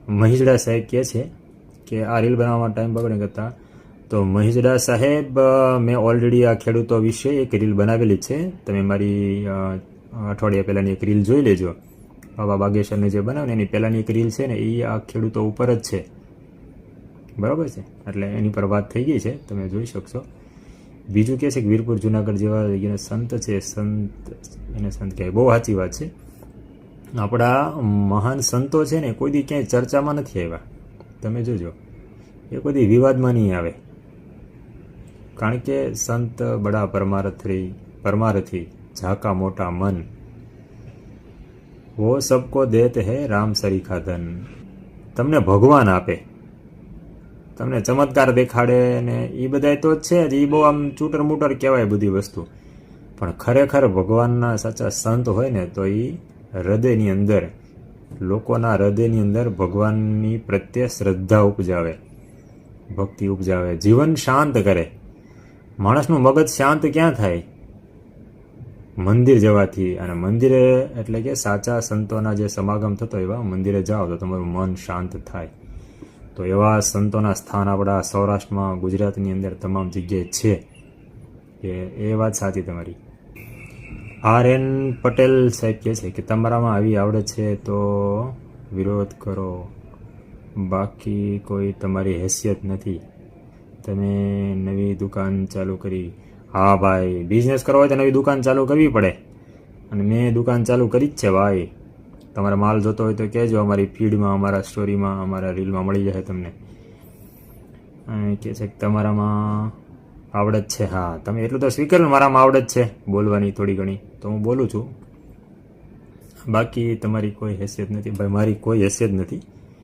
મહિજડા સાહેબ કહે છે કે આ રીલ બનાવવામાં ટાઈમ બગડે કરતાં તો મહિજડા સાહેબ મેં ઓલરેડી આ ખેડૂતો વિશે એક રીલ બનાવેલી છે. તમે મારી અઠવાડિયા પહેલાંની એક રીલ જોઈ લેજો. બાબા બાગેશ્વરને જે બનાવે એની પહેલાંની એક રીલ છે ને એ આ ખેડૂતો ઉપર જ છે. બરાબર છે, એટલે એની પર વાત થઈ ગઈ છે, તમે જોઈ શકશો. બીજું કહે છે કે વીરપુર જુનાગઢ જેવા એને સંત છે, એને સંત કહેવાય. બહુ સાચી વાત છે. આપણા મહાન સંતો છે ને કોઈ દી ક્યાંય ચર્ચામાં નથી આવ્યા. તમે જોજો, એ કોઈ દી વિવાદમાં નહીં આવે. કારણ કે સંત બડા પરમારથી ઝાકા મોટા મન, વો સબકો દેતે હૈ રામ સરીખા ધન. તમને ભગવાન આપે, તમને ચમત્કાર દેખાડે ને એ બધા તો જ છે જ. એ બહુ આમ ચૂટર મૂટર કહેવાય બધી વસ્તુ, પણ ખરેખર ભગવાનના સાચા સંત હોય ને તો એ હૃદયની અંદર, લોકોના હૃદયની અંદર ભગવાનની પ્રત્યે શ્રદ્ધા ઉપજાવે, ભક્તિ ઉપજાવે, જીવન શાંત કરે. માણસનું મગજ શાંત ક્યાં થાય? મંદિર જવાથી. અને મંદિરે એટલે કે સાચા સંતોના જે સમાગમ થતો એવા મંદિરે જાઓ તો તમારું મન શાંત થાય. તો એવા સંતોના સ્થાન આપણા સૌરાષ્ટ્રમાં, ગુજરાતની અંદર તમામ જગ્યાએ છે. એ વાત સાચી તમારી. RN પટેલ સાહેબ કહે છે કે તમારામાં આવી આવડત છે તો વિરોધ કરો, બાકી કોઈ તમારી હેસિયત નથી. તમે નવી દુકાન ચાલુ કરી. હા ભાઈ, બિઝનેસ કરવો હોય તો નવી દુકાન ચાલુ કરવી પડે, અને મેં દુકાન ચાલુ કરી જ છે ભાઈ. તમારે માલ જોતો હોય તો કહેજો, અમારી ફીડમાં, અમારા સ્ટોરીમાં, અમારા રીલમાં મળી જશે તમને. કહે છે કે તમારામાં આવડત છે. હા, તમે એટલું તો સ્વીકાર ને મારામાં આવડત છે બોલવાની થોડી ઘણી, તો હું બોલું છું. બાકી તમારી કોઈ હેસિયત નથી ભાઈ, મારી કોઈ હેસિયત નથી.